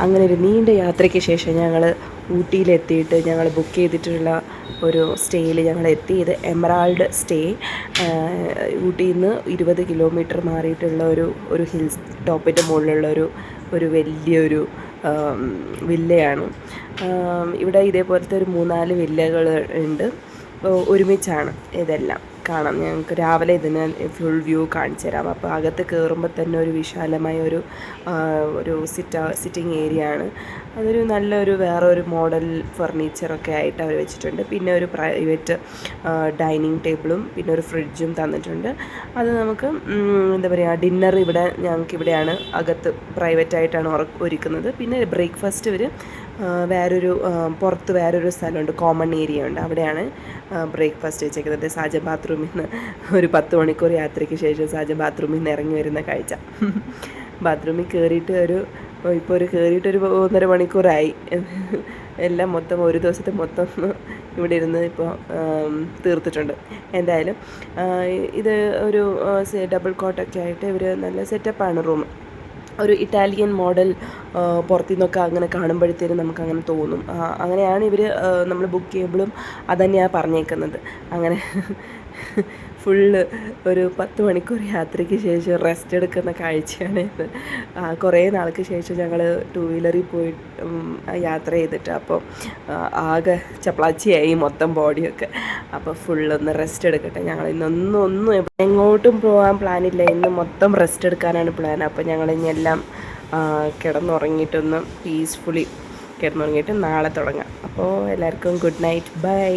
അങ്ങനെ ഒരു നീണ്ട യാത്രയ്ക്ക് ശേഷം ഞങ്ങൾ ഊട്ടിയിലെത്തിയിട്ട് ഞങ്ങൾ ബുക്ക് ചെയ്തിട്ടുള്ള ഒരു സ്റ്റേയിൽ ഞങ്ങൾ എത്തിയത് എമറാൾഡ് സ്റ്റേ. ഊട്ടിയിൽ നിന്ന് 20 കിലോമീറ്റർ മാറിയിട്ടുള്ള ഒരു ഹിൽസ് ടോപ്പിൻ്റെ മുകളിലുള്ള ഒരു വലിയൊരു വില്ലയാണ്. ഇവിടെ ഇതേപോലത്തെ ഒരു 3-4 വില്ലകൾ ഉണ്ട്. ഒരുമിച്ചാണ് ഇതെല്ലാം. കാണാം, ഞങ്ങൾക്ക് രാവിലെ ഇതിന് ഫുൾ വ്യൂ കാണിച്ചു തരാം. അപ്പോൾ അകത്ത് കയറുമ്പോൾ തന്നെ ഒരു വിശാലമായ ഒരു സിറ്റിംഗ് ഏരിയ ആണ്. അതൊരു നല്ലൊരു വേറൊരു മോഡൽ ഫർണിച്ചറൊക്കെ ആയിട്ട് അവർ വെച്ചിട്ടുണ്ട്. പിന്നെ ഒരു പ്രൈവറ്റ് ഡൈനിങ് ടേബിളും പിന്നെ ഒരു ഫ്രിഡ്ജും തന്നിട്ടുണ്ട്. അത് നമുക്ക് എന്താ പറയുക, ഡിന്നർ ഇവിടെ ഞങ്ങൾക്കിവിടെയാണ് അകത്ത് പ്രൈവറ്റായിട്ടാണ് ഒരുക്കുന്നത്. പിന്നെ ബ്രേക്ക്ഫാസ്റ്റ് ഇവർ പുറത്ത് വേറൊരു സ്ഥലമുണ്ട്, കോമൺ ഏരിയ ഉണ്ട്, അവിടെയാണ് ബ്രേക്ക്ഫാസ്റ്റ് വെച്ചേക്കുന്നത്. സാജൻ ബാത്റൂമിൽ നിന്ന് ഒരു 10 മണിക്കൂർ യാത്രയ്ക്ക് ശേഷം സാജൻ ബാത്റൂമിൽ നിന്ന് ഇറങ്ങി വരുന്ന കാഴ്ച. ബാത്റൂമിൽ കയറിയിട്ട് കയറിയിട്ട് ഒരു 1.5 മണിക്കൂറായി. എല്ലാം മൊത്തം ഒരു ദിവസത്തെ മൊത്തം ഇവിടെ ഇരുന്ന് ഇപ്പോൾ തീർത്തിട്ടുണ്ട്. എന്തായാലും ഇത് ഒരു ഡബിൾ കോട്ടൊക്കെ ആയിട്ട് ഇവർ നല്ല സെറ്റപ്പാണ് റൂം. ഒരു ഇറ്റാലിയൻ മോഡൽ പുറത്തു നിന്നൊക്കെ അങ്ങനെ കാണുമ്പോഴത്തേനും നമുക്കങ്ങനെ തോന്നും. അങ്ങനെയാണ് ഇവർ നമ്മൾ ബുക്ക് ചെയ്യുമ്പോഴും അതുതന്നെയാണ് പറഞ്ഞേക്കുന്നത്. അങ്ങനെ ഫുള്ള് ഒരു 10 മണിക്കൂർ യാത്രയ്ക്ക് ശേഷം റെസ്റ്റ് എടുക്കുന്ന കാഴ്ചയാണ് ഇത്. കുറേ നാൾക്ക് ശേഷം ഞങ്ങൾ 2 വീലറിൽ പോയി യാത്ര ചെയ്തിട്ട് അപ്പോൾ ആകെ ചപ്പളാച്ചിയായി മൊത്തം ബോഡിയൊക്കെ. അപ്പോൾ ഫുള്ളൊന്ന് റെസ്റ്റ് എടുക്കട്ടെ. ഞങ്ങൾ ഇന്നൊന്നും എങ്ങോട്ടും പോകാൻ പ്ലാനില്ല. ഇന്ന് മൊത്തം റെസ്റ്റ് എടുക്കാനാണ് പ്ലാൻ. അപ്പോൾ ഞങ്ങൾ ഇനി എല്ലാം കിടന്നുറങ്ങിയിട്ടൊന്ന് പീസ്ഫുള്ളി കിടന്നുറങ്ങിയിട്ട് നാളെ തുടങ്ങാം. അപ്പോൾ എല്ലാവർക്കും ഗുഡ് നൈറ്റ്, ബൈ.